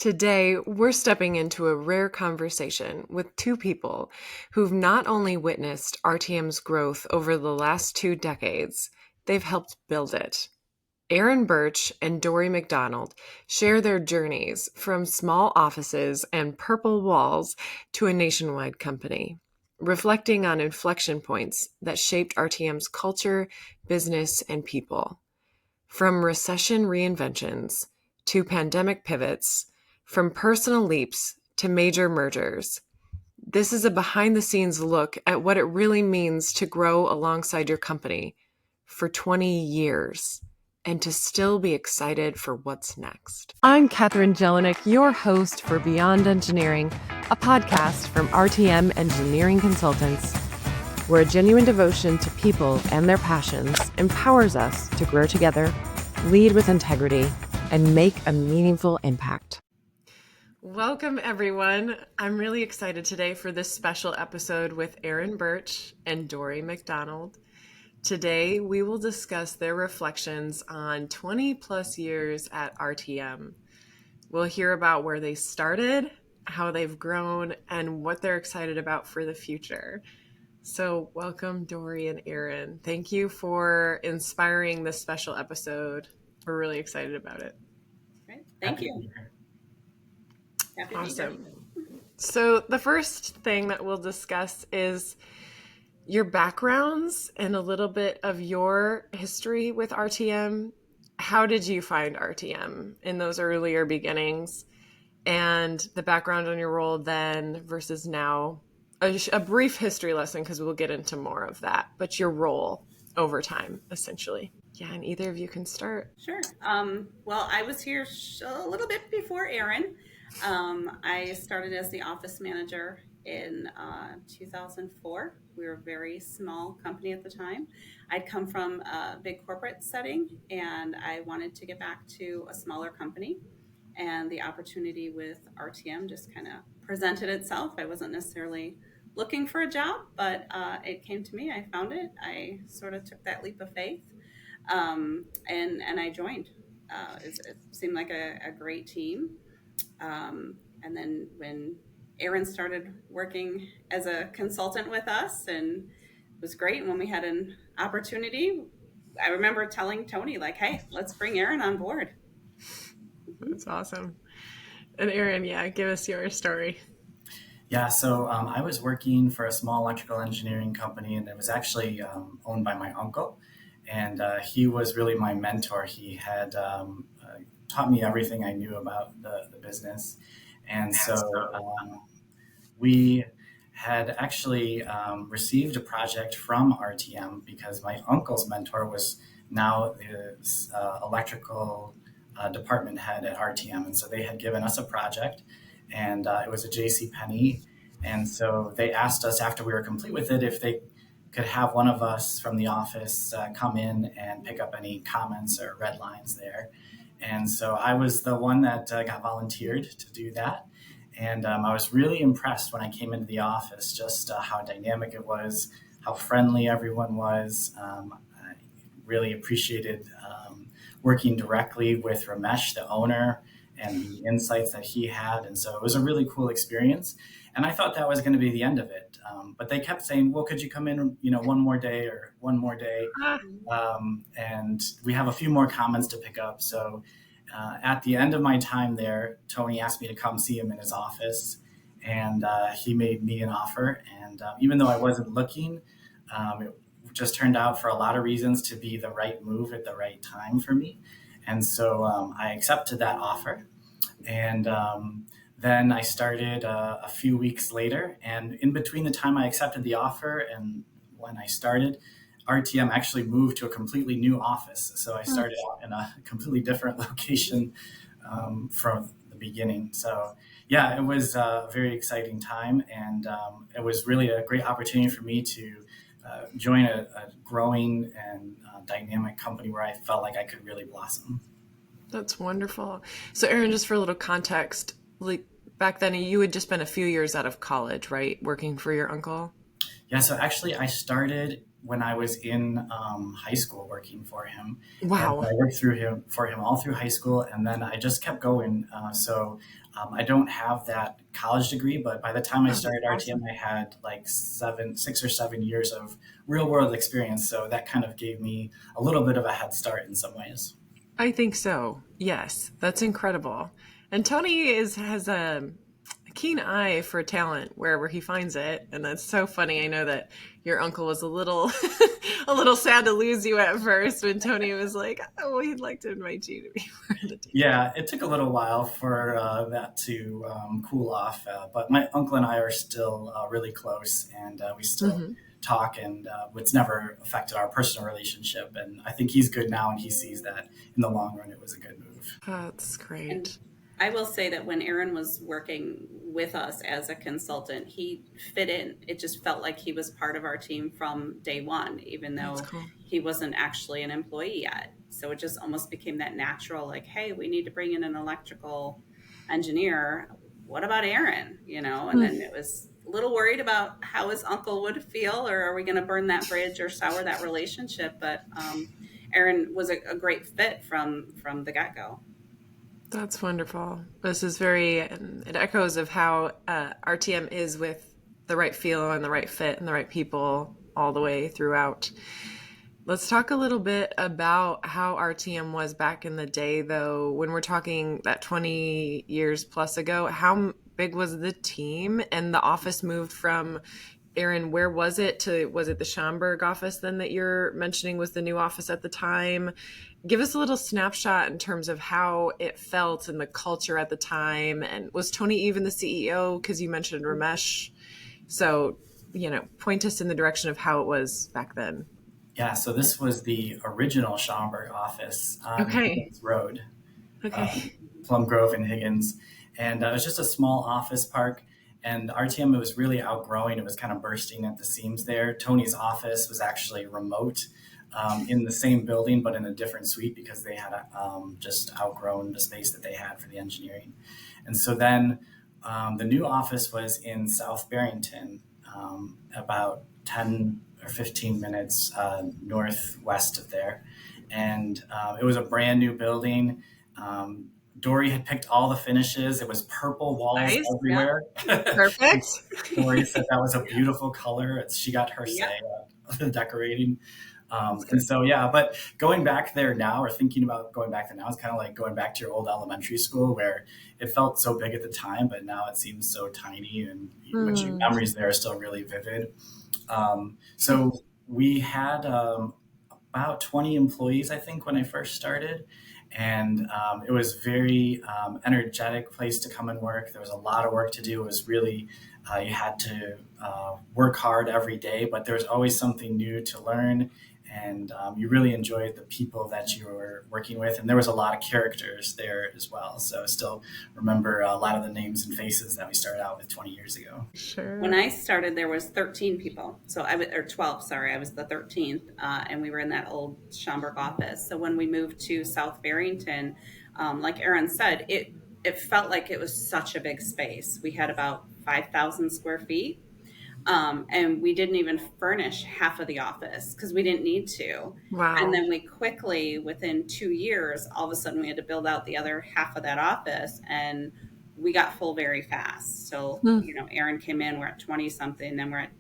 Today, we're stepping into a rare conversation with two people who've not only witnessed RTM's growth over the last 2 decades, they've helped build it. Burch and Dorrie McDonald share their journeys from small offices and purple walls to a nationwide company, reflecting on inflection points that shaped RTM's culture, business, and people. From recession reinventions to pandemic pivots, from personal leaps to major mergers. This is a behind the scenes look at what it really means to grow alongside your company for 20 years and to still be excited for what's next. I'm Katherine Jelinek, your host for Beyond Engineering, a podcast from RTM Engineering Consultants, where a genuine devotion to people and their passions empowers us to grow together, lead with integrity, and make a meaningful impact. Welcome, everyone. I'm really excited today for this special episode with Burch and Dorrie McDonald. Today, we will discuss their reflections on 20 plus years at RTM. We'll hear about where they started, how they've grown, and what they're excited about for the future. So welcome, Dorrie and Aaron. Thank you for inspiring this special episode. We're really excited about it. Great. Thank you. Awesome. So the first thing that we'll discuss is your backgrounds and a little bit of your history with RTM. How did you find RTM in those earlier beginnings, and the background on your role then versus now? A brief history lesson, because we'll get into more of that, but your role over time, essentially. Yeah, and either of you can start. Sure. Well, I was here a little bit before Aaron. I started as the office manager in 2004. We were a very small company at the time. I'd come from a big corporate setting, and I wanted to get back to a smaller company. And the opportunity with RTM just kind of presented itself. I wasn't necessarily looking for a job, but it came to me. I found it. I sort of took that leap of faith, and I joined. It seemed like a great team. And then when Aaron started working as a consultant with us, and it was great. And when we had an opportunity, I remember telling Tony, like, hey, let's bring Aaron on board. That's awesome. And Aaron, give us your story. Yeah, so I was working for a small electrical engineering company, and it was actually owned by my uncle. And he was really my mentor. He had taught me everything I knew about the business. And so we had actually received a project from RTM because my uncle's mentor was now his electrical department head at RTM. And so they had given us a project, and it was a JCPenney. And so they asked us after we were complete with it if they could have one of us from the office come in and pick up any comments or red lines there. And so I was the one that got volunteered to do that. And I was really impressed when I came into the office, just how dynamic it was, how friendly everyone was. I really appreciated working directly with Ramesh, the owner, and the insights that he had. And so it was a really cool experience. And I thought that was going to be the end of it. But they kept saying, well, could you come in, one more day. And we have a few more comments to pick up. So at the end of my time there, Tony asked me to come see him in his office, and he made me an offer. And even though I wasn't looking, it just turned out for a lot of reasons to be the right move at the right time for me. And so I accepted that offer. And then I started a few weeks later. And in between the time I accepted the offer and when I started, RTM actually moved to a completely new office. So I started out in a completely different location from the beginning. So yeah, it was a very exciting time. And it was really a great opportunity for me to join a growing and dynamic company where I felt like I could really blossom. That's wonderful. So Aaron, just for a little context, like back then you had just been a few years out of college, right? Working for your uncle? Yeah, so actually I started when I was in high school working for him. Wow. And I worked for him all through high school, and then I just kept going. So I don't have that college degree, but by the time I Oh, that's started RTM, awesome. I had like 6 or 7 years of real world experience. So that kind of gave me a little bit of a head start in some ways. I think so. Yes, that's incredible. And Tony has a keen eye for talent wherever he finds it, and that's so funny. I know that your uncle was a little a little sad to lose you at first when Tony was like, "Oh, he'd like to invite you to be part of the team." Yeah, it took a little while for that to cool off, but my uncle and I are still really close, and we still Hmm. talk, and it's never affected our personal relationship. And I think he's good now, and he sees that in the long run, it was a good move. That's And great. I will say that when Aaron was working with us as a consultant, he fit in. It just felt like he was part of our team from day one, even That's though cool. he wasn't actually an employee yet. So it just almost became that natural, like, hey, we need to bring in an electrical engineer. What about Aaron? And then it was a little worried about how his uncle would feel, or are we going to burn that bridge or sour that relationship? But Aaron was a great fit from the get go. That's wonderful. This is very, it echoes of how RTM is with the right feel and the right fit and the right people all the way throughout. Let's talk a little bit about how RTM was back in the day, though. When we're talking that 20 years plus ago, how big was the team and the office moved from Aaron, where was it to, was it the Schaumburg office then that you're mentioning was the new office at the time? Give us a little snapshot in terms of how it felt and the culture at the time. And was Tony even the CEO? Because you mentioned Ramesh. So, point us in the direction of how it was back then. Yeah, so this was the original Schaumburg office on Okay. Higgins Road, Okay. Plum Grove and Higgins. And it was just a small office park. And RTM was really outgrowing. It was kind of bursting at the seams there. Tony's office was actually remote in the same building, but in a different suite because they had just outgrown the space that they had for the engineering. And so then the new office was in South Barrington, about 10 or 15 minutes northwest of there. And it was a brand new building. Dory had picked all the finishes. It was purple walls Nice. Yeah. everywhere. Perfect. Dory said that was a beautiful color. She got her Yep. say of the decorating. That's And good. so, yeah, but going back there now or thinking about going back there now is kind of like going back to your old elementary school where it felt so big at the time, but now it seems so tiny and but your Mm. memories there are still really vivid. So we had about 20 employees, I think, when I first started. And it was very energetic place to come and work. There was a lot of work to do. It was really, you had to work hard every day, but there was always something new to learn. And you really enjoyed the people that you were working with. And there was a lot of characters there as well. So I still remember a lot of the names and faces that we started out with 20 years ago. When Sure. I started, there was 13 people. So I was, or 12, sorry, I was the 13th, and we were in that old Schaumburg office. So when we moved to South Barrington, like Aaron said, it felt like it was such a big space. We had about 5,000 square feet, and we didn't even furnish half of the office because we didn't need to. And Wow. then we quickly, within 2 years, all of a sudden we had to build out the other half of that office, and we got full very fast. So, Hmm. Aaron came in, we're at 20 something, then we're at,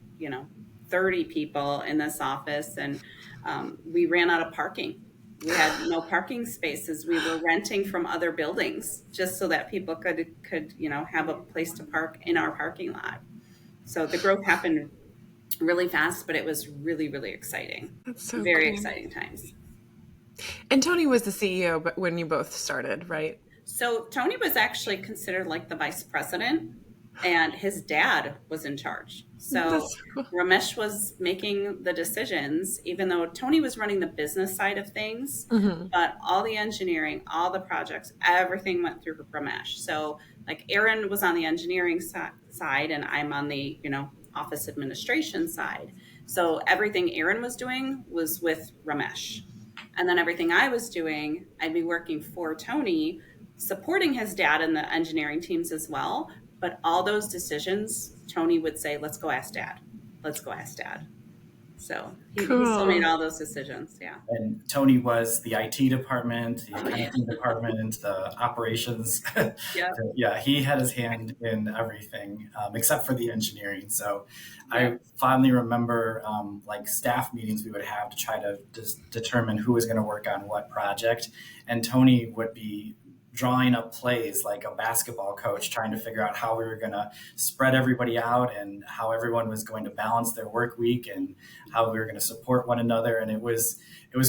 30 people in this office, and we ran out of parking. We had no parking spaces. We were renting from other buildings just so that people could have a place to park in our parking lot. So the growth happened really fast, but it was really, really exciting. That's so Very cool. exciting times. And Tony was the CEO, but when you both started, right? So Tony was actually considered like the vice president, and his dad was in charge. So That's cool. Ramesh was making the decisions, even though Tony was running the business side of things, Hmm. but all the engineering, all the projects, everything went through Ramesh. So like Aaron was on the engineering side, and I'm on the, office administration side. So everything Aaron was doing was with Ramesh. And then everything I was doing, I'd be working for Tony, supporting his dad in the engineering teams as well. But all those decisions, Tony would say, let's go ask dad. Let's go ask dad. So he still made Cool. all those decisions. Yeah. And Tony was the IT department, the accounting department, the operations. Yep. Yeah, he had his hand in everything except for the engineering. So I Yep. fondly remember like staff meetings we would have to try to determine who was going to work on what project. And Tony would be drawing up plays like a basketball coach, trying to figure out how we were going to spread everybody out and how everyone was going to balance their work week and how we were going to support one another. And it was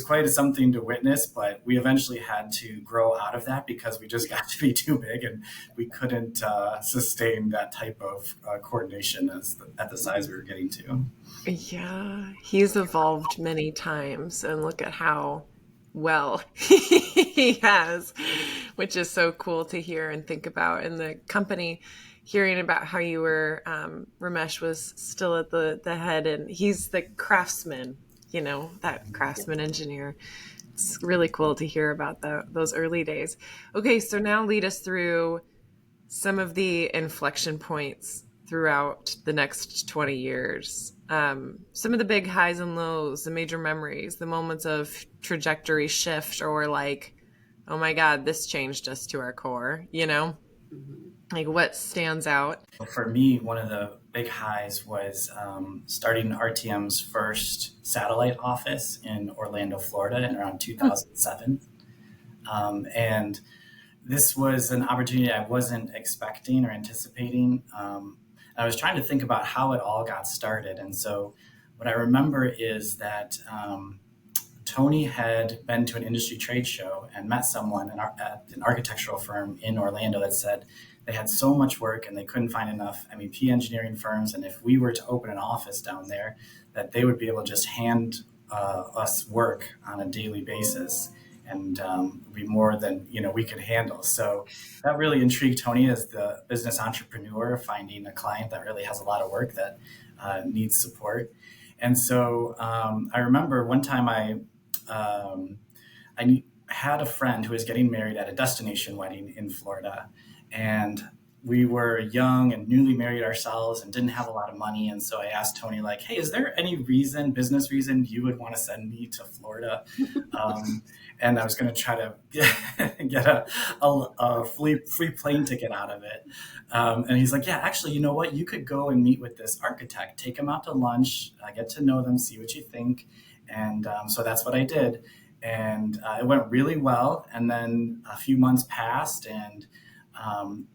quite something to witness, but we eventually had to grow out of that because we just got to be too big and we couldn't sustain that type of coordination at the size we were getting to. Yeah, he's evolved many times, and look at how well he has, which is so cool to hear and think about. And the company, hearing about how you were, Ramesh was still at the head, and he's the craftsman, that craftsman engineer. It's really cool to hear about those early days. Okay, so now lead us through some of the inflection points throughout the next 20 years. Some of the big highs and lows, the major memories, the moments of trajectory shift, or like, oh my God, this changed us to our core, Mhm. Like what stands out? For me, one of the big highs was starting RTM's first satellite office in Orlando, Florida in around 2007. And this was an opportunity I wasn't expecting or anticipating. I was trying to think about how it all got started. And so what I remember is that Tony had been to an industry trade show and met someone at an architectural firm in Orlando that said they had so much work and they couldn't find enough MEP engineering firms. And if we were to open an office down there, that they would be able to just hand us work on a daily basis and be more than we could handle. So that really intrigued Tony as the business entrepreneur, finding a client that really has a lot of work that needs support. And so I remember one time I had a friend who was getting married at a destination wedding in Florida, and we were young and newly married ourselves and didn't have a lot of money. And so I asked Tony, like, hey, is there any business reason you would want to send me to Florida? And I was going to try to get a free plane ticket out of it. And he's like, yeah, actually, you know what? You could go and meet with this architect, take him out to lunch, get to know them, see what you think. And so that's what I did. And it went really well. And then a few months passed, and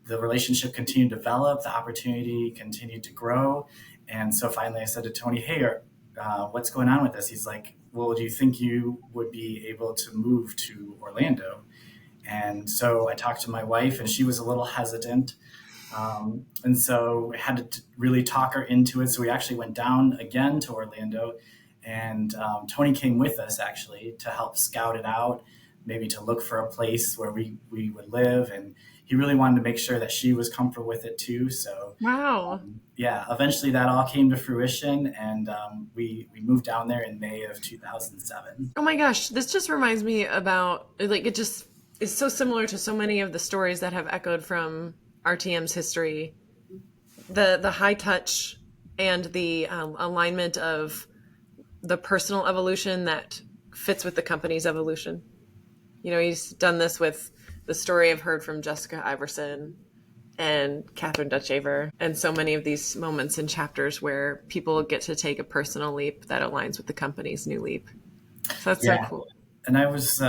the relationship continued to develop. The opportunity continued to grow. And so finally I said to Tony, hey, what's going on with this? He's like, well, do you think you would be able to move to Orlando? And so I talked to my wife, and she was a little hesitant. And so I had to really talk her into it. So we actually went down again to Orlando, and Tony came with us actually to help scout it out, maybe to look for a place where we would live. And he really wanted to make sure that she was comfortable with it too. So Wow. yeah, eventually that all came to fruition, and we moved down there in May of 2007. Oh my gosh, this just reminds me about, like, it just is so similar to so many of the stories that have echoed from RTM's history. The high touch and the alignment of the personal evolution that fits with the company's evolution. He's done this with the story I've heard from Jessica Iverson and Catherine Dutchaver, and so many of these moments and chapters where people get to take a personal leap that aligns with the company's new leap. So that's so cool. And I was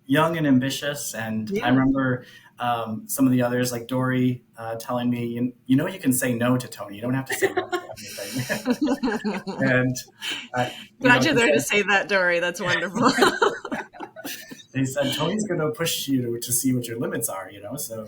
young and ambitious, and I Yeah. remember some of the others, like Dorrie, telling me, you can say no to Tony. You don't have to say no to anything. And Glad you're there to say that, Dorrie. That's wonderful. They said Tony's going to push you to see what your limits are. So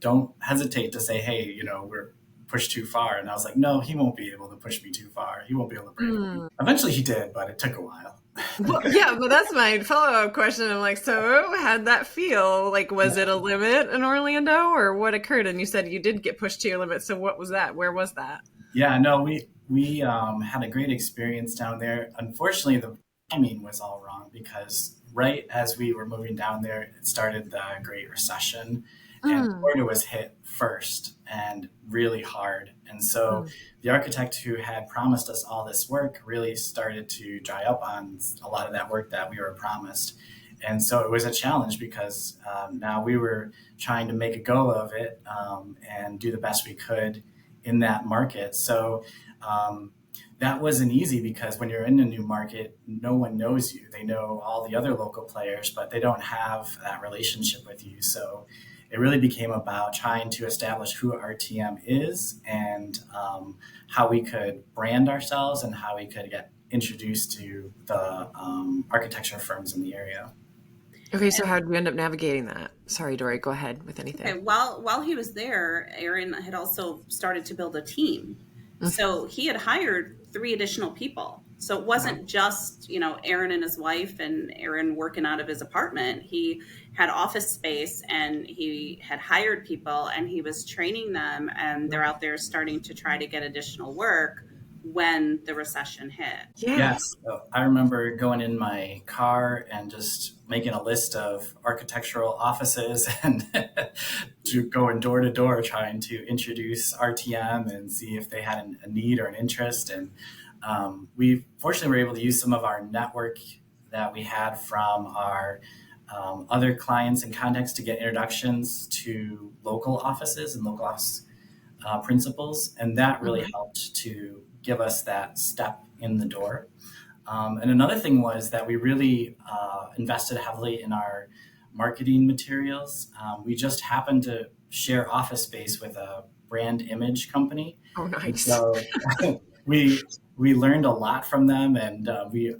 don't hesitate to say, hey, we're pushed too far. And I was like, no, he won't be able to push me too far. He won't be able to break me. Eventually he did, but it took a while. Well, yeah, but that's my follow-up question. I'm like, so how'd that feel? Like, was it a limit in Orlando, or what occurred? And you said you did get pushed to your limit. So what was that? Where was that? Yeah, no, we had a great experience down there. Unfortunately, the timing was all wrong because right as we were moving down there, it started the Great Recession, and Florida was hit first. and really hard. And so Mm. the architect who had promised us all this work really started to dry up on a lot of that work that we were promised. And so it was a challenge because now we were trying to make a go of it and do the best we could in that market. So that wasn't easy because when you're in a new market, no one knows you. They know all the other local players, but they don't have that relationship with you. So it really became about trying to establish who RTM is and how we could brand ourselves and how we could get introduced to the architecture firms in the area. Okay, so how did you end up navigating that? Sorry, Dory, go ahead with anything. Okay, while he was there, Aaron had also started to build a team. Mm. So he had hired 3 additional people. So it wasn't just, Aaron and his wife and Aaron working out of his apartment. He had office space and he had hired people and he was training them, and they're out there starting to try to get additional work when the recession hit. Yeah. Yes, so I remember going in my car and just making a list of architectural offices and to going door to door trying to introduce RTM and see if they had a need or an interest. And we fortunately were able to use some of our network that we had from our other clients and contacts to get introductions to local offices and local office principals. And that really helped to give us that step in the door. And another thing was that we really invested heavily in our marketing materials. We just happened to share office space with a brand image company. Oh, And nice. so we learned a lot from them, and we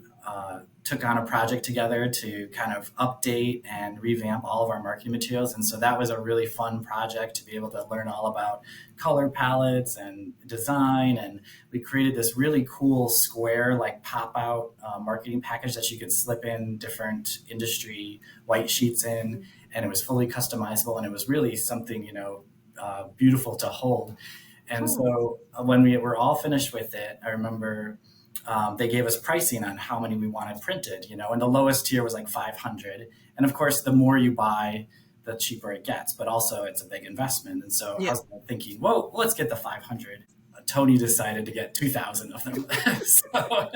took on a project together to kind of update and revamp all of our marketing materials. And so that was a really fun project to be able to learn all about color palettes and design. And we created this really cool square, like pop out marketing package that you could slip in different industry white sheets in. And it was fully customizable. And it was really something, beautiful to hold. And Cool. so when we were all finished with it, I remember they gave us pricing on how many we wanted printed, and the lowest tier was like 500. And of course, the more you buy, the cheaper it gets, but also it's a big investment. And so I was thinking, well, let's get the 500. Tony decided to get 2,000 of them. So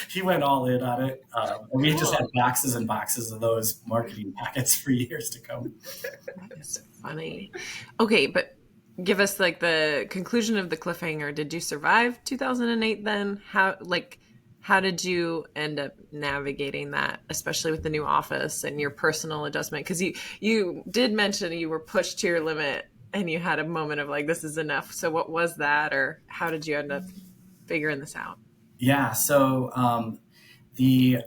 he went all in on it. And we just had boxes and boxes of those marketing packets for years to come. That is funny. Okay, but give us like the conclusion of the cliffhanger. Did you survive 2008 then? How did you end up navigating that, especially with the new office and your personal adjustment? Because you did mention you were pushed to your limit and you had a moment of like, this is enough. So what was that, or how did you end up figuring this out? Yeah, so the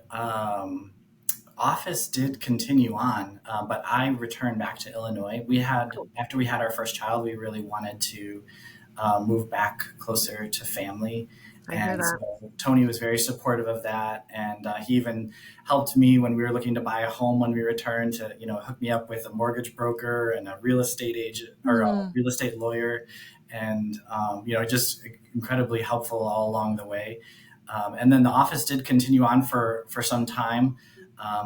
office did continue on, but I returned back to Illinois. After we had our first child, we really wanted to move back closer to family. I hear And that. so Tony was very supportive of that. And he even helped me when we were looking to buy a home when we returned to, hook me up with a mortgage broker and a real estate agent or a real estate lawyer. And, just incredibly helpful all along the way. And then the office did continue on for some time.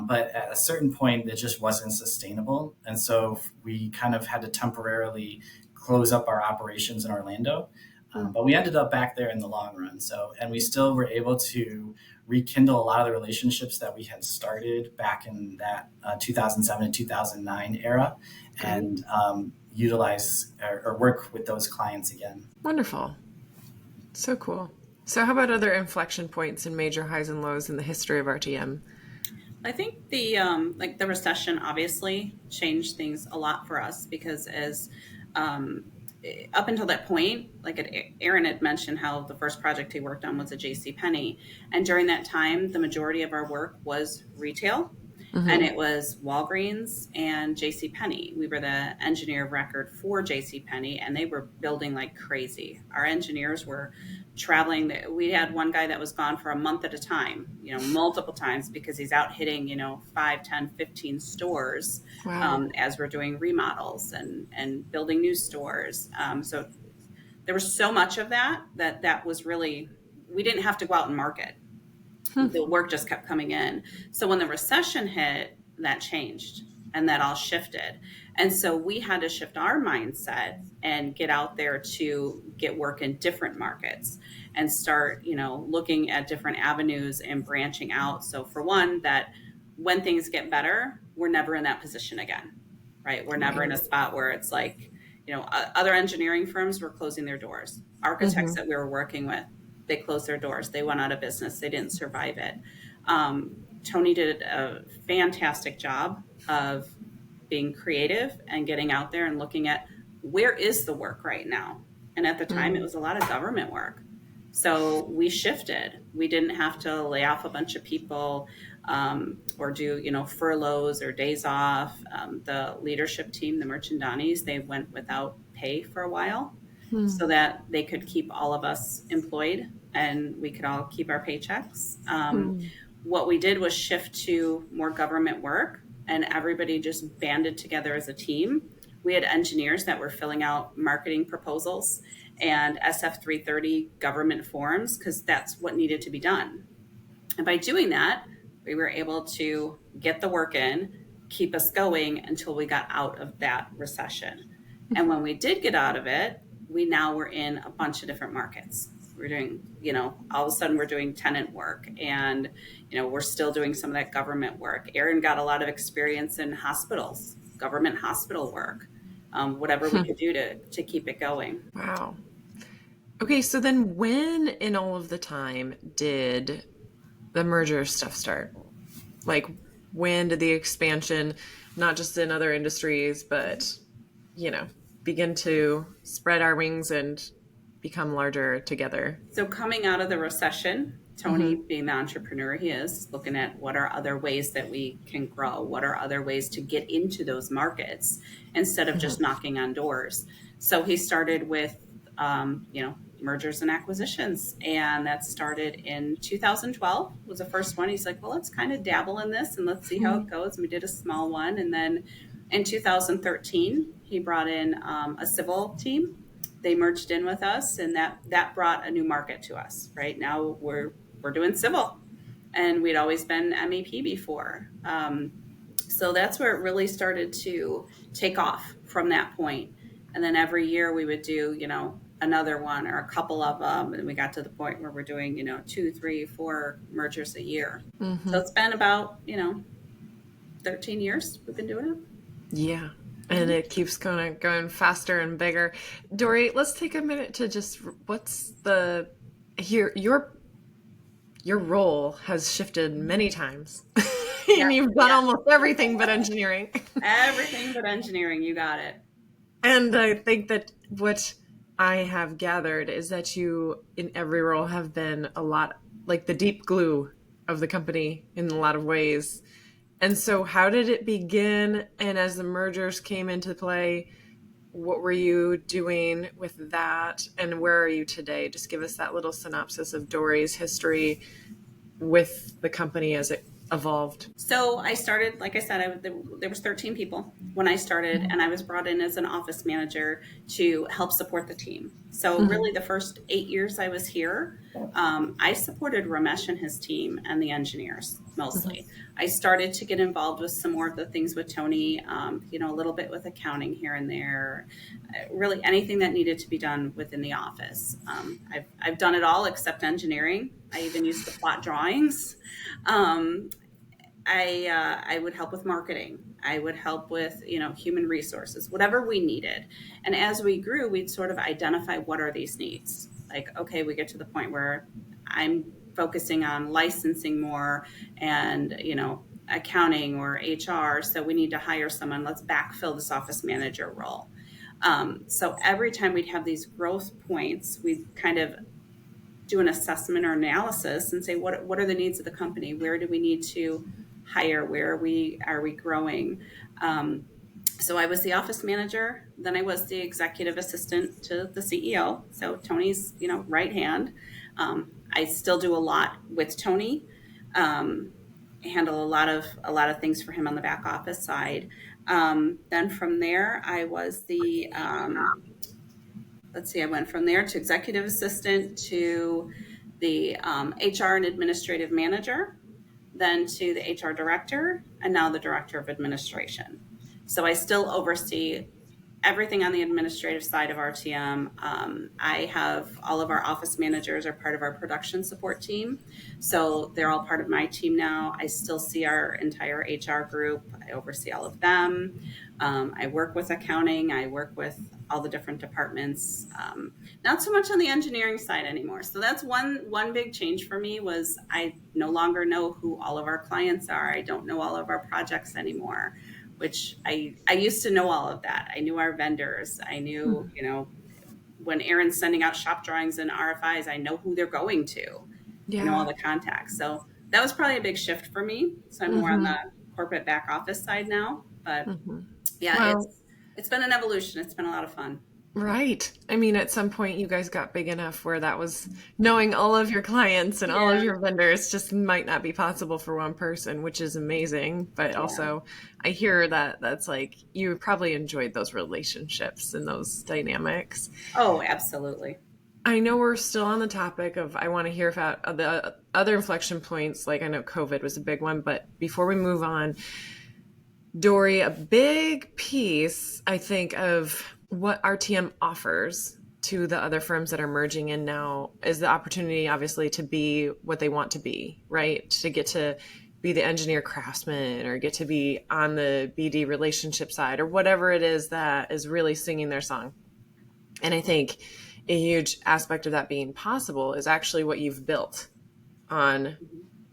But at a certain point, it just wasn't sustainable. And so we kind of had to temporarily close up our operations in Orlando. But we ended up back there in the long run. And we still were able to rekindle a lot of the relationships that we had started back in that 2007 and 2009 era and utilize or work with those clients again. Wonderful. So cool. So how about other inflection points and major highs and lows in the history of RTM? I think the the recession obviously changed things a lot for us because as up until that point, Aaron had mentioned how the first project he worked on was a J.C. Penney, and during that time, the majority of our work was retail, and it was Walgreens and J.C. Penney. We were the engineer of record for J.C. Penney, and they were building like crazy. Our engineers were traveling. We had one guy that was gone for a month at a time, multiple times because he's out hitting, 5, 10, 15 stores as we're doing remodels and building new stores. So there was so much of that was really, we didn't have to go out and market. The work just kept coming in. So when the recession hit, that changed. and that all shifted. And so we had to shift our mindset and get out there to get work in different markets and start, looking at different avenues and branching out. So for one, that when things get better, we're never in that position again, right? We're never in a spot where it's like, other engineering firms were closing their doors. Architects that we were working with, they closed their doors. They went out of business. They didn't survive it. Tony did a fantastic job of being creative and getting out there and looking at where is the work right now. And at the time, it was a lot of government work. So we shifted. We didn't have to lay off a bunch of people or do, furloughs or days off. The leadership team, the Merchandanis, they went without pay for a while so that they could keep all of us employed and we could all keep our paychecks. What we did was shift to more government work, and everybody just banded together as a team. We had engineers that were filling out marketing proposals and SF-330 government forms because that's what needed to be done. And by doing that, we were able to get the work in, keep us going until we got out of that recession. And when we did get out of it, we now were in a bunch of different markets. We're doing, all of a sudden we're doing tenant work, and, we're still doing some of that government work. Aaron got a lot of experience in hospitals, government hospital work, whatever we could do to keep it going. Wow. Okay, so then when in all of the time did the merger stuff start? Like, when did the expansion, not just in other industries, but, begin to spread our wings and become larger together? So coming out of the recession, Tony, being the entrepreneur he is, looking at what are other ways that we can grow, what are other ways to get into those markets instead of just knocking on doors. So he started with, mergers and acquisitions, and that started in 2012 was the first one. He's like, well, let's kind of dabble in this and let's see how it goes. And we did a small one, and then in 2013 he brought in a civil team. They merged in with us, and that brought a new market to us. Right now we're doing civil, and we'd always been MEP before. So that's where it really started to take off from that point. And then every year we would do, another one or a couple of them. And we got to the point where we're doing, 2, 3, 4 mergers a year. So it's been about, 13 years we've been doing it. Yeah. And it keeps going faster and bigger. Dorrie, let's take a minute to just, what's your role has shifted many times. And you've done almost everything but engineering. Everything but engineering, you got it. And I think that what I have gathered is that you, in every role, have been a lot like the deep glue of the company in a lot of ways. And so how did it begin? And as the mergers came into play, what were you doing with that? And where are you today? Just give us that little synopsis of Dorrie's history with the company as it evolved. So I started, like I said, there was 13 people when I started, and I was brought in as an office manager to help support the team. So really the first 8 years I was here, I supported Ramesh and his team and the engineers mostly. I started to get involved with some more of the things with Tony, a little bit with accounting here and there, really anything that needed to be done within the office. I've done it all except engineering. I even used to plot drawings. I would help with marketing. I would help with, human resources, whatever we needed. And as we grew, we'd sort of identify what are these needs. Like, okay, we get to the point where I'm focusing on licensing more and, accounting or HR. So we need to hire someone. Let's backfill this office manager role. So every time we'd have these growth points, we'd kind of do an assessment or analysis and say, what are the needs of the company? Where do we need to hire? Where are we growing? So I was the office manager. Then I was the executive assistant to the CEO. So Tony's, right hand. I still do a lot with Tony. Handle a lot of things for him on the back office side. Then from there, I was the I went from there to executive assistant to the HR and administrative manager, then to the HR director, and now the director of administration. So I still oversee everything on the administrative side of RTM. I have all of our office managers are part of our production support team. So they're all part of my team now. I still see our entire HR group. I oversee all of them. I work with accounting. I work with all the different departments. Not so much on the engineering side anymore. So that's one big change for me was I no longer know who all of our clients are. I don't know all of our projects anymore, which I used to know all of that. I knew our vendors. I knew, when Aaron's sending out shop drawings and RFIs, I know who they're going to. I know all the contacts. So that was probably a big shift for me. So I'm more on the corporate back office side now. But it's been an evolution. It's been a lot of fun. Right. I mean, at some point you guys got big enough where that was knowing all of your clients and all of your vendors just might not be possible for one person, which is amazing. But also I hear that that's like, you probably enjoyed those relationships and those dynamics. Oh, absolutely. I know we're still on the topic of, I want to hear about the other inflection points. Like I know COVID was a big one, but before we move on, Dorrie, a big piece, I think, of what RTM offers to the other firms that are merging in now is the opportunity, obviously, to be what they want to be, right? To get to be the engineer craftsman or get to be on the BD relationship side or whatever it is that is really singing their song. And I think a huge aspect of that being possible is actually what you've built on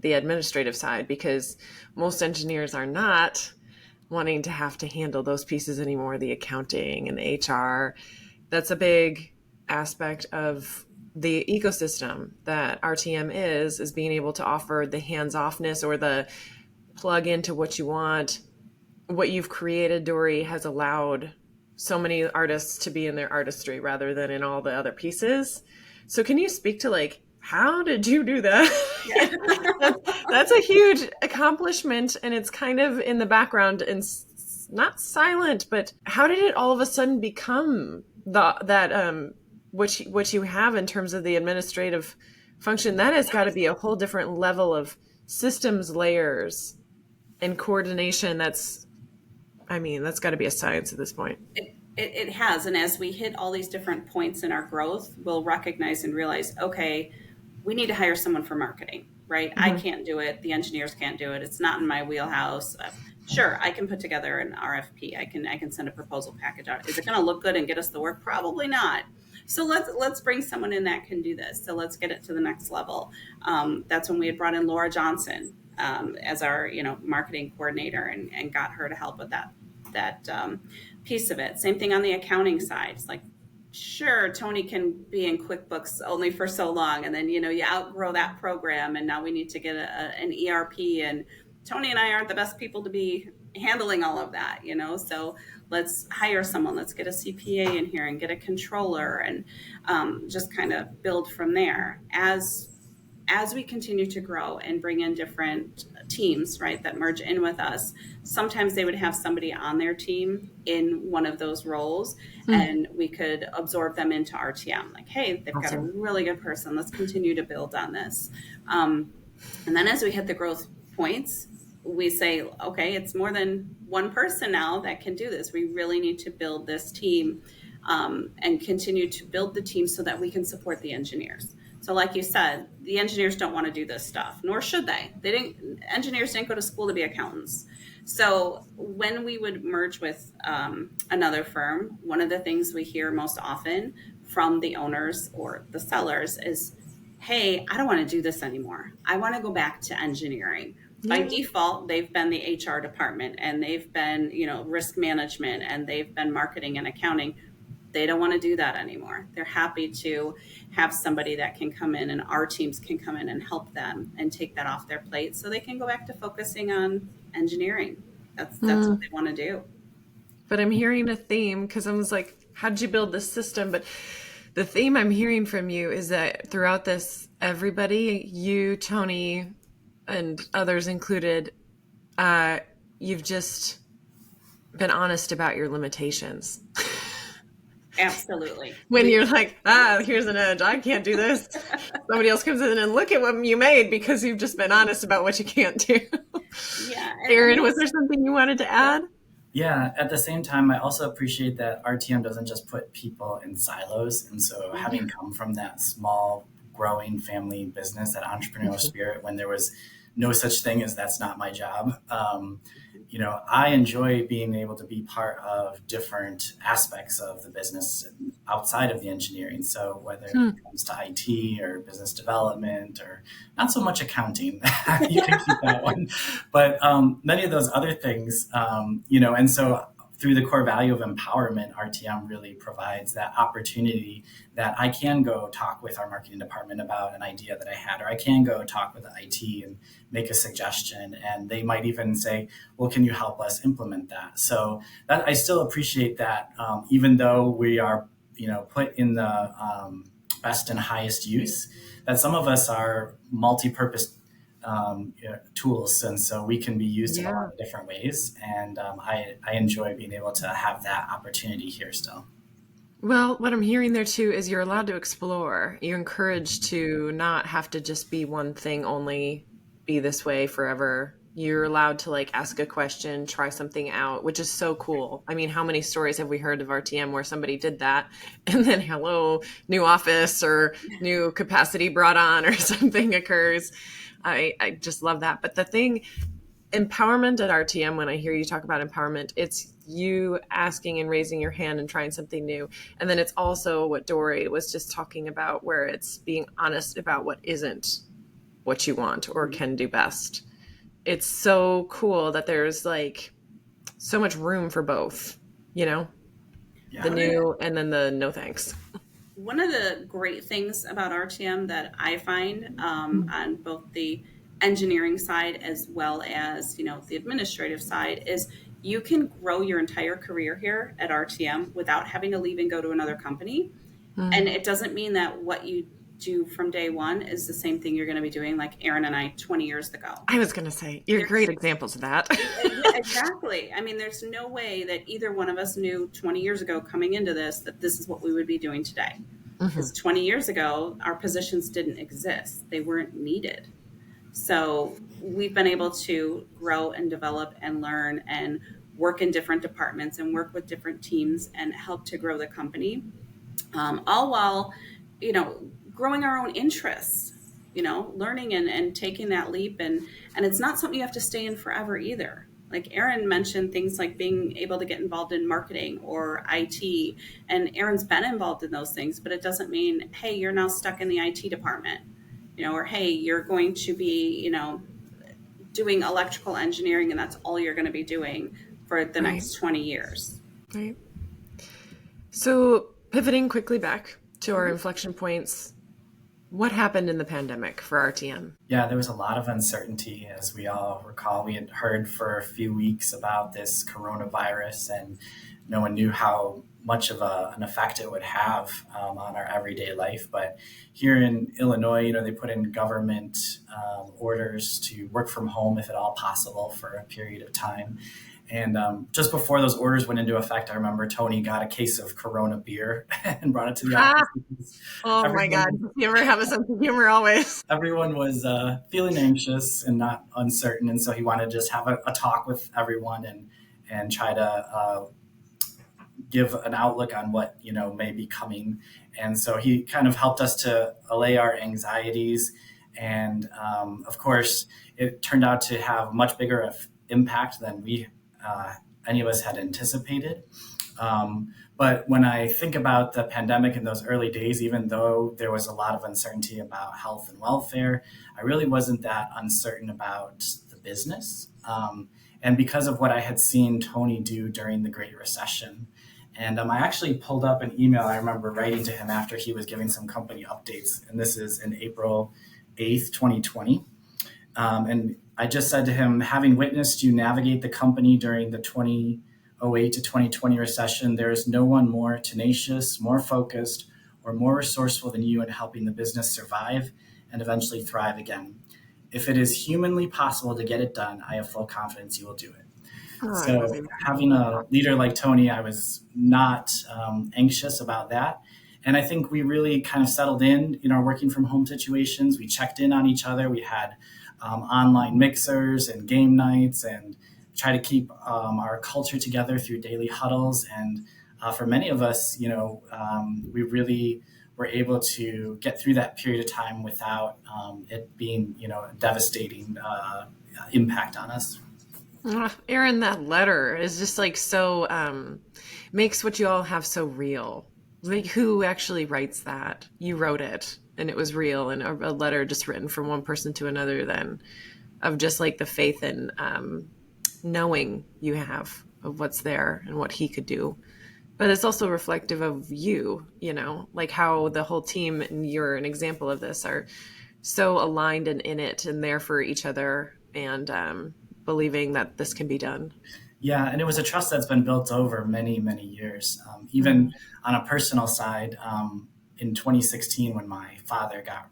the administrative side, because most engineers are not wanting to have to handle those pieces anymore, the accounting and the HR. That's a big aspect of the ecosystem that RTM is being able to offer the hands-offness or the plug into what you want. What you've created, Dorrie, has allowed so many artists to be in their artistry rather than in all the other pieces. So can you speak to like, how did you do that? That's a huge accomplishment, and it's kind of in the background and not silent, but how did it all of a sudden become what you have in terms of the administrative function? That has got to be a whole different level of systems layers and coordination. That's got to be a science at this point. It has. And as we hit all these different points in our growth, we'll recognize and realize, okay, we need to hire someone for marketing, right? I can't do it. The engineers can't do it. It's not in my wheelhouse. Sure, I can put together an RFP. I can send a proposal package out. Is it going to look good and get us the work? Probably not. So let's bring someone in that can do this. So let's get it to the next level. That's when we had brought in Laura Johnson as our marketing coordinator and got her to help with that piece of it. Same thing on the accounting side. It's like, sure, Tony can be in QuickBooks only for so long, and then you outgrow that program, and now we need to get an ERP, and Tony and I aren't the best people to be handling all of that, so let's hire someone. Let's get a CPA in here and get a controller, and just kind of build from there. As we continue to grow and bring in different teams, right, that merge in with us, sometimes they would have somebody on their team in one of those roles, and we could absorb them into RTM. Like, hey, they've got a really good person. Let's continue to build on this. And then as we hit the growth points, we say, okay, it's more than one person now that can do this. We really need to build this team and continue to build the team so that we can support the engineers. So like you said, the engineers don't want to do this stuff, nor should they. Engineers didn't go to school to be accountants. So when we would merge with another firm, one of the things we hear most often from the owners or the sellers is, hey, I don't want to do this anymore. I want to go back to engineering. By default, they've been the HR department, and they've been, risk management, and they've been marketing and accounting. They don't want to do that anymore. They're happy to have somebody that can come in, and our teams can come in and help them and take that off their plate so they can go back to focusing on engineering. That's what they want to do. But I'm hearing a theme, because I was like, how did you build this system? But the theme I'm hearing from you is that throughout this, everybody, you, Tony, and others included, you've just been honest about your limitations. Absolutely. When you're like, here's an edge, I can't do this. Somebody else comes in and look at what you made, because you've just been honest about what you can't do. Yeah. Aaron, was that's there something you wanted to add? Yeah, at the same time, I also appreciate that RTM doesn't just put people in silos. And so, having come from that small, growing family business, that entrepreneurial spirit, when there was no such thing as that's not my job, I enjoy being able to be part of different aspects of the business outside of the engineering. So, whether it Hmm. comes to IT or business development or not so much accounting, you can keep that one. But many of those other things, and so through the core value of empowerment, RTM really provides that opportunity that I can go talk with our marketing department about an idea that I had, or I can go talk with the IT and make a suggestion. And they might even say, well, can you help us implement that? So that I still appreciate that, even though we are, put in the best and highest use, that some of us are multi-purpose tools, and so we can be used in a lot Yeah. of different ways. And I enjoy being able to have that opportunity here still. Well, what I'm hearing there too is you're allowed to explore. You're encouraged to not have to just be one thing only, be this way forever. You're allowed to like ask a question, try something out, which is so cool. I mean, how many stories have we heard of RTM where somebody did that and then hello, new office or new capacity brought on or something occurs. I just love that. But the thing empowerment at RTM, when I hear you talk about empowerment, it's you asking and raising your hand and trying something new. And then it's also what Dorrie was just talking about, where it's being honest about what isn't what you want or can do best. It's so cool that there's like so much room for both, you know, the Yeah. one of the new and then the no thanks. one of the great things about RTM that I find on both the engineering side as well as the administrative side is you can grow your entire career here at RTM without having to leave and go to another company. And Mm. it doesn't mean that what you do from day one is the same thing you're going to be doing like Aaron and I 20 years ago. I was going to say, you're There's great examples of that. yeah, exactly. I mean, there's no way that either one of us knew 20 years ago coming into this that this is what we would be doing today. Hmm. Because 20 years ago, our positions didn't exist, they weren't needed. So we've been able to grow and develop and learn and work in different departments and work with different teams and help to grow the company, all while, growing our own interests, learning and taking that leap. And it's not something you have to stay in forever either. Like Aaron mentioned things like being able to get involved in marketing or IT, and Aaron's been involved in those things, but it doesn't mean, hey, you're now stuck in the IT department, or hey, you're going to be, doing electrical engineering and that's all you're going to be doing for the Right, next 20 years. right. So pivoting quickly back to our Mhm. inflection points, what happened in the pandemic for RTM? Yeah, there was a lot of uncertainty, as we all recall. We had heard for a few weeks about this coronavirus, and no one knew how much of an effect it would have on our everyday life. But here in Illinois, they put in government orders to work from home if at all possible for a period of time. And just before those orders went into effect, I remember Tony got a case of Corona beer and brought it to the Ha! office because Oh my God. everyone You ever have a sense of humor always? everyone was feeling anxious and not uncertain, and so he wanted to just have a talk with everyone and try to give an outlook on what may be coming. And so he kind of helped us to allay our anxieties, and of course, it turned out to have much bigger impact than we any of us had anticipated. But when I think about the pandemic in those early days, even though there was a lot of uncertainty about health and welfare, I really wasn't that uncertain about the business. And because of what I had seen Tony do during the Great Recession. And I actually pulled up an email I remember writing to him after he was giving some company updates. And this is in April 8th, 2020. And I just said to him, having witnessed you navigate the company during the 2008 to 2020 recession, there is no one more tenacious, more focused, or more resourceful than you in helping the business survive and eventually thrive again. If it is humanly possible to get it done, I have full confidence you will do it. Oh, I love So him. having a leader like Tony, I was not anxious about that. And I think we really kind of settled in our working from home situations. We checked in on each other. We had online mixers and game nights, and try to keep our culture together through daily huddles. And for many of us, we really were able to get through that period of time without it being, a devastating impact on us. Erin, that letter is just like so makes what you all have so real. Like, who actually writes that? You wrote it, and it was real, and a letter just written from one person to another, then, of just like the faith and knowing you have of what's there and what he could do. But it's also reflective of you, like how the whole team, and you're an example of this, are so aligned and in it and there for each other, and believing that this can be done. Yeah, and it was a trust that's been built over many, many years. Even on a personal side, in 2016, when my father got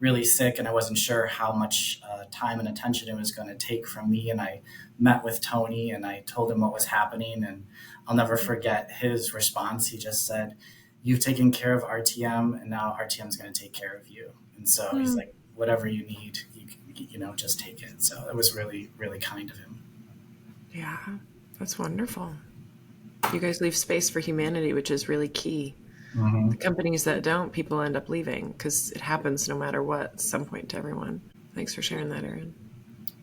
really sick and I wasn't sure how much time and attention it was going to take from me, and I met with Tony and I told him what was happening, and I'll never forget his response. He just said, "You've taken care of RTM, and now RTM is going to take care of you." And so he's like, "Whatever you need, just take it." So it was really, really kind of him. Yeah, that's wonderful. You guys leave space for humanity, which is really key. Mm-hmm. The companies that don't, people end up leaving because it happens no matter what, at some point to everyone. Thanks for sharing that, Erin.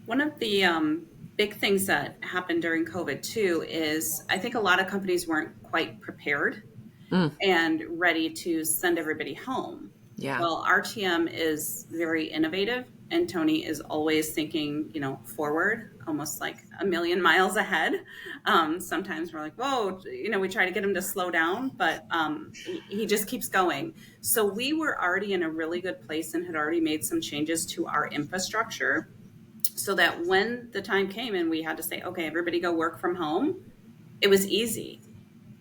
One of the big things that happened during COVID too is I think a lot of companies weren't quite prepared and ready to send everybody home. Yeah. Well, RTM is very innovative, and Tony is always thinking, forward, almost like a million miles ahead. Sometimes we're like, whoa, we try to get him to slow down, but he just keeps going. So we were already in a really good place and had already made some changes to our infrastructure so that when the time came and we had to say, okay, everybody go work from home, it was easy.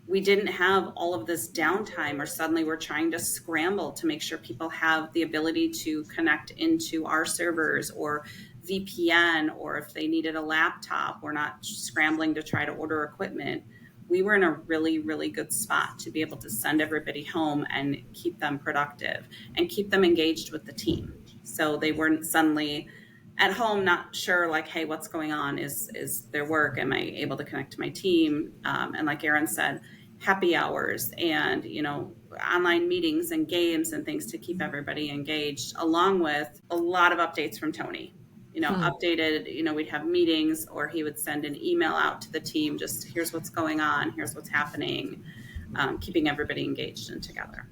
We didn't have all of this downtime, or suddenly we're trying to scramble to make sure people have the ability to connect into our servers or VPN, or if they needed a laptop, we're not scrambling to try to order equipment. We were in a really, really good spot to be able to send everybody home and keep them productive and keep them engaged with the team. So they weren't suddenly at home not sure, like, hey, what's going on? Is there work? Am I able to connect to my team? And like Erin said, happy hours and, online meetings and games and things to keep everybody engaged, along with a lot of updates from Tony. Updated, we'd have meetings, or he would send an email out to the team, just here's what's going on, here's what's happening, keeping everybody engaged and together.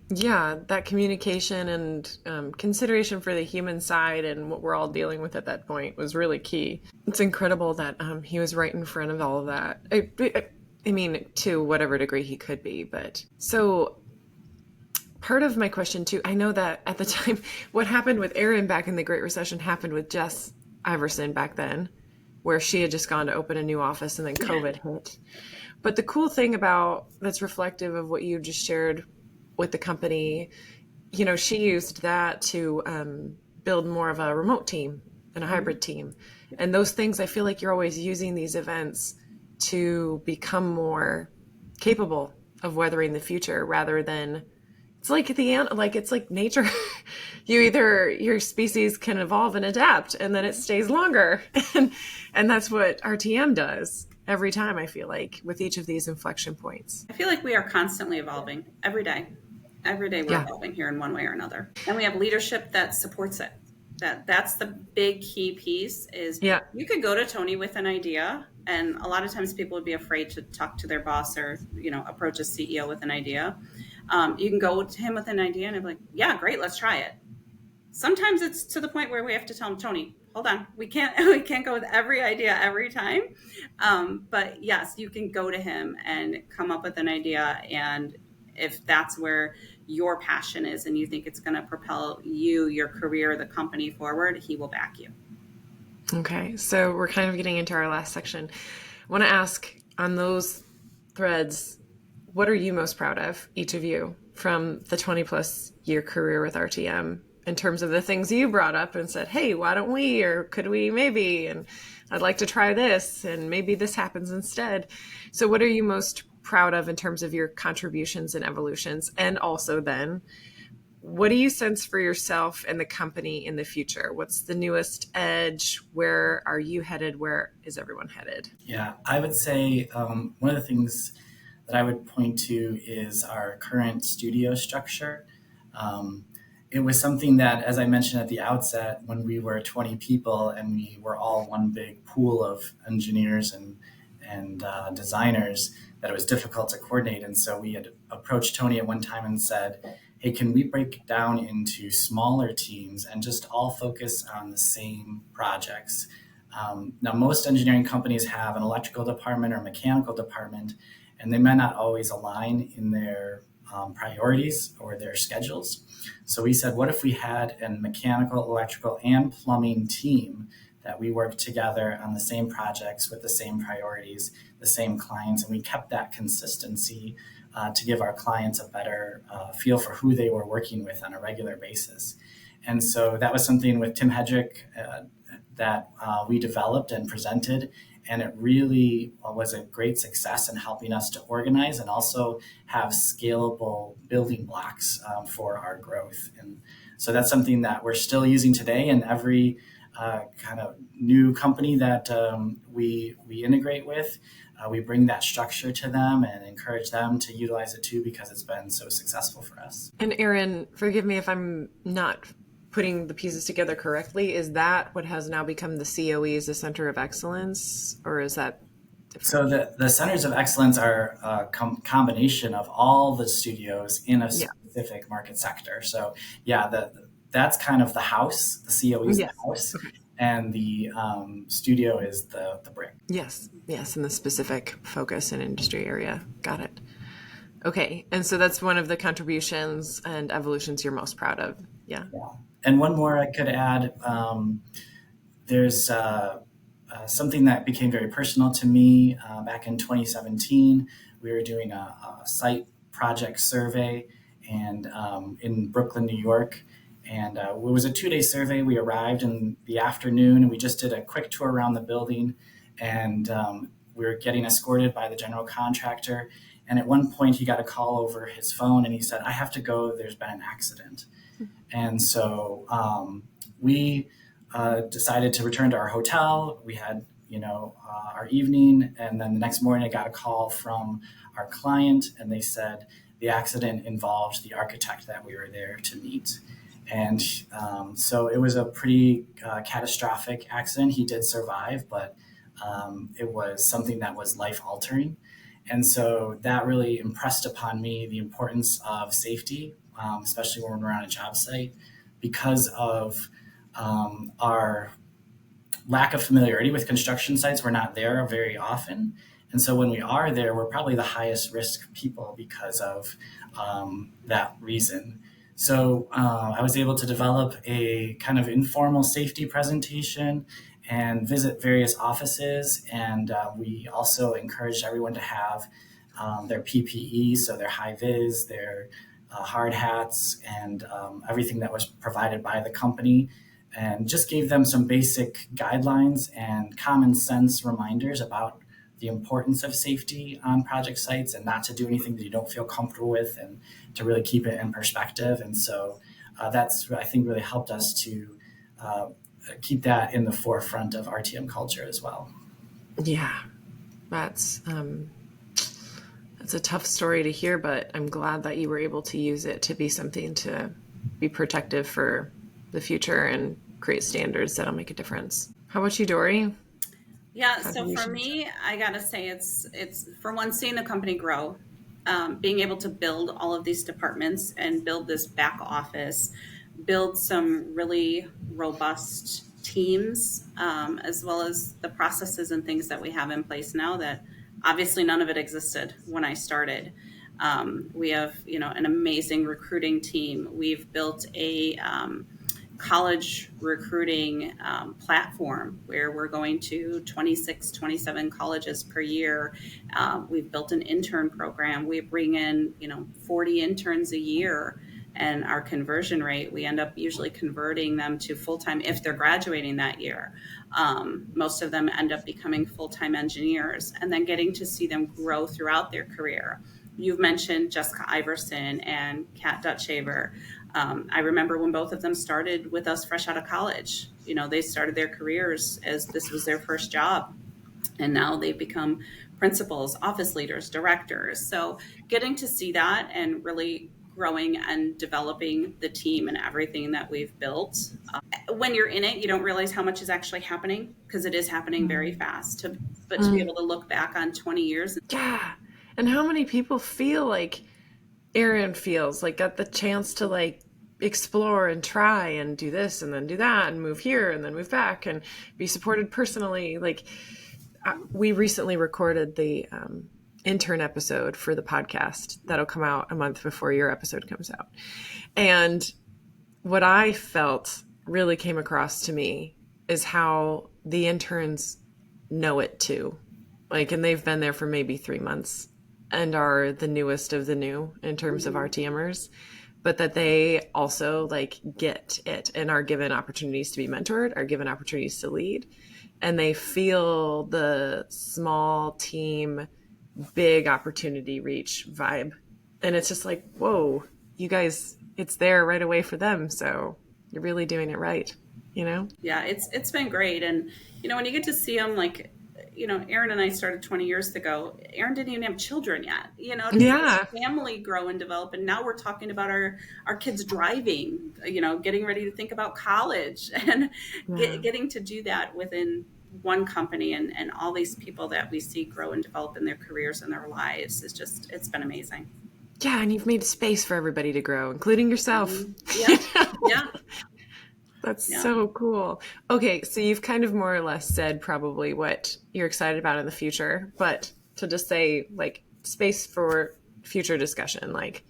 Yeah, that communication and consideration for the human side and what we're all dealing with at that point was really key. It's incredible that he was right in front of all of that. I mean, to whatever degree he could be. But so part of my question too, I know that at the time, what happened with Erin back in the Great Recession happened with Jess Iverson back then, where she had just gone to open a new office and then COVID hit. But the cool thing about that's reflective of what you just shared with the company, she used that to build more of a remote team and a hybrid team. And those things, I feel like you're always using these events to become more capable of weathering the future, rather than it's like nature. Your species can evolve and adapt, and then it stays longer. And that's what RTM does every time, I feel like, with each of these inflection points. I feel like we are constantly evolving every day. Every day we're evolving here in one way or another. And we have leadership that supports it. That's the big key piece is you could go to Tony with an idea, and a lot of times people would be afraid to talk to their boss or, approach a CEO with an idea. You can go to him with an idea and be like, yeah, great, let's try it. Sometimes it's to the point where we have to tell him, Tony, hold on, we can't go with every idea every time. But yes, you can go to him and come up with an idea, and if that's where your passion is and you think it's going to propel you, your career, the company forward, he will back you. Okay, so we're kind of getting into our last section. I want to ask, on those threads, what are you most proud of, each of you, from the 20 plus year career with RTM, in terms of the things you brought up and said, hey, why don't we, or could we maybe, and I'd like to try this, and maybe this happens instead. So what are you most proud of in terms of your contributions and evolutions? And also then, what do you sense for yourself and the company in the future? What's the newest edge? Where are you headed? Where is everyone headed? Yeah, I would say one of the things that I would point to is our current studio structure. Um, it was something that, as I mentioned at the outset, when we were 20 people and we were all one big pool of engineers and designers, that it was difficult to coordinate. And so we had approached Tony at one time and said, hey, can we break it down into smaller teams and just all focus on the same projects? Now, most engineering companies have an electrical department or mechanical department, and they may not always align in their priorities or their schedules. So we said, what if we had a mechanical, electrical, and plumbing team that we worked together on the same projects with the same priorities, the same clients, and we kept that consistency to give our clients a better feel for who they were working with on a regular basis. And so that was something with Tim Hedrick that we developed and presented, and it really was a great success in helping us to organize and also have scalable building blocks for our growth. And so that's something that we're still using today in every kind of new company that we integrate with. We bring that structure to them and encourage them to utilize it too, because it's been so successful for us. And Erin, forgive me if I'm not putting the pieces together correctly. Is that what has now become the COE as the Center of Excellence, or is that different? So the centers of excellence are a combination of all the studios in a specific market sector. So yeah, that's kind of the house. The COE is the house. Okay. And the studio is the brick. Yes, and the specific focus and industry area. Got it. Okay, and so that's one of the contributions and evolutions you're most proud of. Yeah. And one more I could add, there's something that became very personal to me back in 2017. We were doing a site project survey and in Brooklyn, New York. And it was a 2-day survey. We arrived in the afternoon and we just did a quick tour around the building, and we were getting escorted by the general contractor. And at one point he got a call over his phone and he said, I have to go, there's been an accident. And so we decided to return to our hotel. We had, our evening, and then the next morning I got a call from our client and they said the accident involved the architect that we were there to meet. And so it was a pretty catastrophic accident. He did survive, but it was something that was life-altering. And so that really impressed upon me the importance of safety, especially when we're on a job site, because of our lack of familiarity with construction sites. We're not there very often. And so when we are there, we're probably the highest risk people because of that reason. So I was able to develop a kind of informal safety presentation and visit various offices. And we also encouraged everyone to have their PPE, so their high vis, their hard hats, and everything that was provided by the company, and just gave them some basic guidelines and common sense reminders about the importance of safety on project sites and not to do anything that you don't feel comfortable with, and to really keep it in perspective. And so that's, I think, really helped us to keep that in the forefront of RTM culture as well. Yeah, that's a tough story to hear, but I'm glad that you were able to use it to be something to be protective for the future and create standards that'll make a difference. How about you, Dorrie? Yeah, so for me, I gotta say it's for one, seeing the company grow, being able to build all of these departments and build this back office, build some really robust teams, as well as the processes and things that we have in place now that obviously none of it existed when I started. We have, an amazing recruiting team. We've built a college recruiting platform where we're going to 26, 27 colleges per year. We've built an intern program. We bring in, 40 interns a year, and our conversion rate, we end up usually converting them to full-time if they're graduating that year. Most of them end up becoming full-time engineers, and then getting to see them grow throughout their career. you've mentioned Jessica Iverson and Kat Dutchaver. I remember when both of them started with us fresh out of college. They started their careers as this was their first job, and now they've become principals, office leaders, directors. So getting to see that and really growing and developing the team and everything that we've built. When you're in it, you don't realize how much is actually happening because it is happening very fast. But to be able to look back on 20 years. Yeah. And how many people feel like Erin feels, like got the chance to like explore and try and do this and then do that and move here and then move back and be supported personally. Like we recently recorded the intern episode for the podcast that'll come out a month before your episode comes out. And what I felt really came across to me is how the interns know it too. Like, and they've been there for maybe 3 months and are the newest of the new in terms of RTMers, but that they also like get it and are given opportunities to be mentored, are given opportunities to lead, and they feel the small team, big opportunity reach vibe. And it's just like, whoa, you guys, it's there right away for them. So you're really doing it right, Yeah, it's been great. And, when you get to see them, like, Erin and I started 20 years ago. Erin didn't even have children yet, to see this family grow and develop. And now we're talking about our kids driving, getting ready to think about college and getting to do that within one company and all these people that we see grow and develop in their careers and their lives. It's been amazing. Yeah. And you've made space for everybody to grow, including yourself. Mm-hmm. Yeah. That's so cool. Okay, so you've kind of more or less said probably what you're excited about in the future, but to just say like space for future discussion, like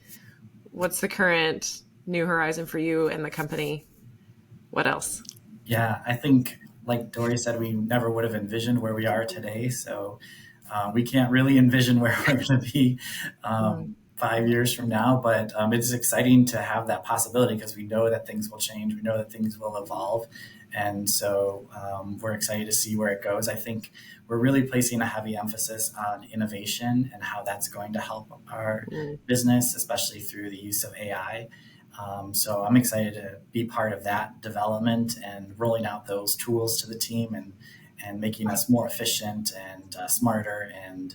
what's the current new horizon for you and the company? What else? Yeah, I think like Dorrie said, we never would have envisioned where we are today. So we can't really envision where we're going to be 5 years from now, but it's exciting to have that possibility because we know that things will change. We know that things will evolve. And so we're excited to see where it goes. I think we're really placing a heavy emphasis on innovation and how that's going to help our business, especially through the use of AI. So I'm excited to be part of that development and rolling out those tools to the team and making us more efficient and smarter and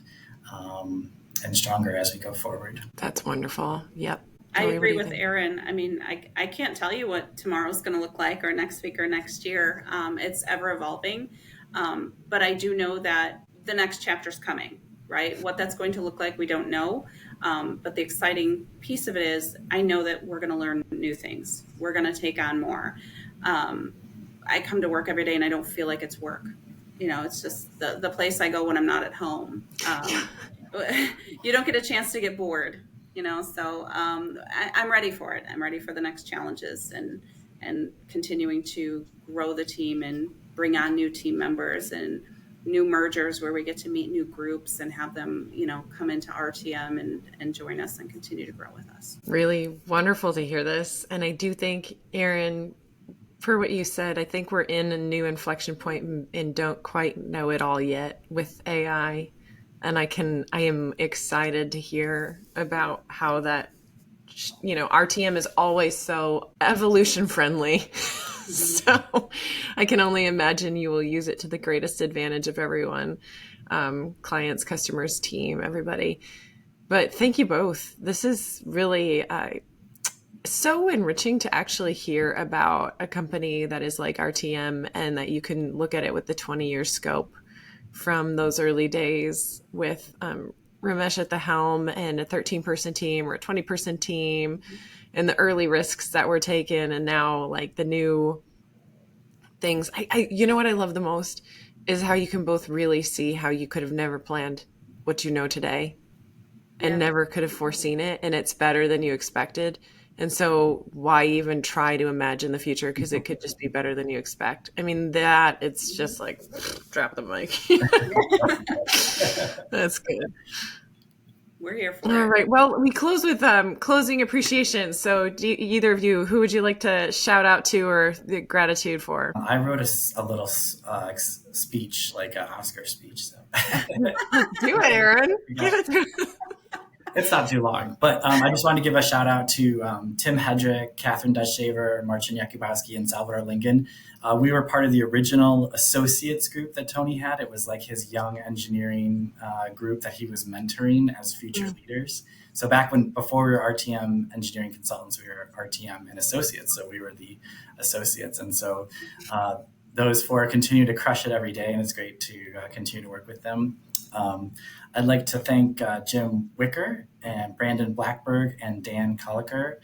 stronger as we go forward. That's wonderful. Yep. I agree with Erin. I mean, I can't tell you what tomorrow's going to look like or next week or next year. It's ever evolving. But I do know that the next chapter's coming, right? What that's going to look like, we don't know. But the exciting piece of it is I know that we're going to learn new things. We're going to take on more. I come to work every day and I don't feel like it's work. It's just the place I go when I'm not at home. You don't get a chance to get bored, so I'm ready for it. I'm ready for the next challenges and continuing to grow the team and bring on new team members and new mergers where we get to meet new groups and have them, come into RTM and join us and continue to grow with us. Really wonderful to hear this. And I do think, Erin, for what you said, I think we're in a new inflection point and don't quite know it all yet with AI. And I am excited to hear about how that, RTM is always so evolution friendly. So I can only imagine you will use it to the greatest advantage of everyone, clients, customers, team, everybody. But thank you both. This is really so enriching to actually hear about a company that is like RTM and that you can look at it with the 20-year scope from those early days with Ramesh at the helm and a 13-person team or a 20-person team and the early risks that were taken. And now like the new things, what I love the most is how you can both really see how you could have never planned what you know today and never could have foreseen it. And it's better than you expected. And so why even try to imagine the future? Because it could just be better than you expect. I mean, it's just like, drop the mic. That's good. We're here for it. All right. Well, we close with closing appreciation. So either of you, who would you like to shout out to or the gratitude for? I wrote a little speech, like an Oscar speech. So. Do it, Erin. Give it to It's not too long, but I just wanted to give a shout out to Tim Hedrick, Catherine Dutch-Shaver, Marcin Jakubowski, and Salvador Lincoln. We were part of the original associates group that Tony had. It was like his young engineering group that he was mentoring as future leaders. So before we were RTM engineering consultants, we were RTM and associates. So we were the associates. And so those four continue to crush it every day, and it's great to continue to work with them. I'd like to thank Jim Wicker and Brandon Blackberg and Dan Culliker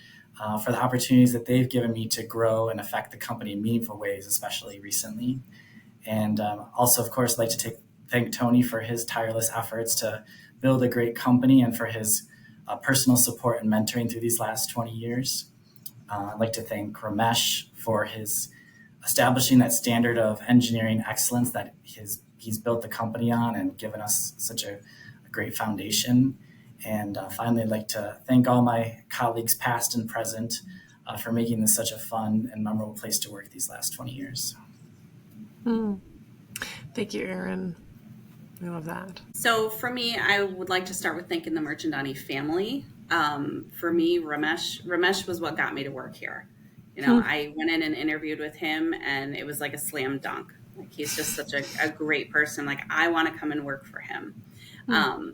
for the opportunities that they've given me to grow and affect the company in meaningful ways, especially recently. And also, of course, I'd like to thank Tony for his tireless efforts to build a great company and for his personal support and mentoring through these last 20 years. I'd like to thank Ramesh for his establishing that standard of engineering excellence that he's built the company on and given us such a great foundation. And finally, I'd like to thank all my colleagues, past and present, for making this such a fun and memorable place to work these last 20 years. Thank you, Aaron. I love that. So for me, I would like to start with thanking the Burch and Dorrie family. For me, Ramesh was what got me to work here. I went in and interviewed with him, and it was like a slam dunk. Like, he's just such a great person. Like, I want to come and work for him.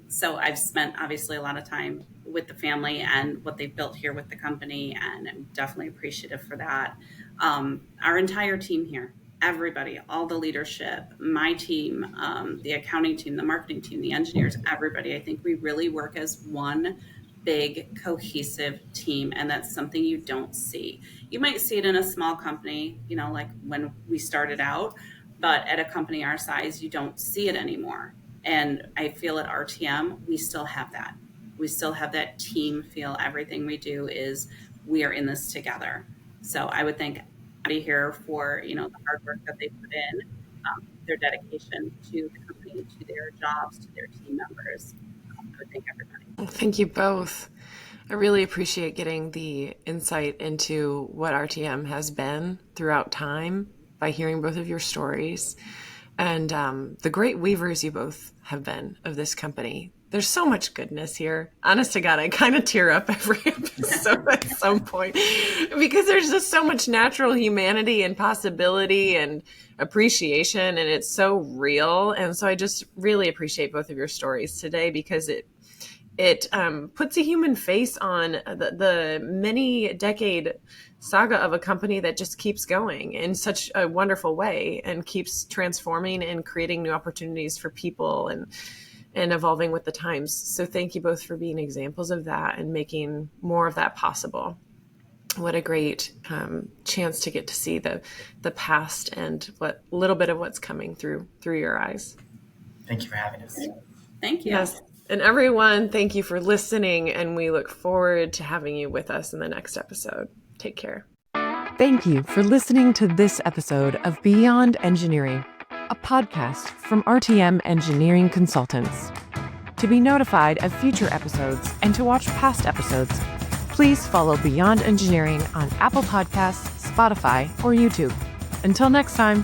So I've spent obviously a lot of time with the family and what they've built here with the company, and I'm definitely appreciative for that. Our entire team here, everybody, all the leadership, my team, the accounting team, the marketing team, the engineers, everybody, I think we really work as one big cohesive team, and that's something you don't see. You might see it in a small company, like when we started out, but at a company our size, you don't see it anymore. And I feel at RTM, we still have that. We still have that team feel. Everything we do is we are in this together. So I would thank everybody here for, the hard work that they put in, their dedication to the company, to their jobs, to their team members. I would thank everybody. Thank you both. I really appreciate getting the insight into what RTM has been throughout time by hearing both of your stories and the great weavers you both have been of this company. There's so much goodness here. Honest to God, I kind of tear up every episode at some point because there's just so much natural humanity and possibility and appreciation, and it's so real. And so I just really appreciate both of your stories today because it puts a human face on the many decade saga of a company that just keeps going in such a wonderful way and keeps transforming and creating new opportunities for people and evolving with the times. So thank you both for being examples of that and making more of that possible. What a great chance to get to see the past and what little bit of what's coming through your eyes. Thank you for having us. Thank you. Yes. And everyone, thank you for listening, and we look forward to having you with us in the next episode. Take care. Thank you for listening to this episode of Beyond Engineering, a podcast from RTM Engineering Consultants. To be notified of future episodes and to watch past episodes, please follow Beyond Engineering on Apple Podcasts, Spotify, or YouTube. Until next time.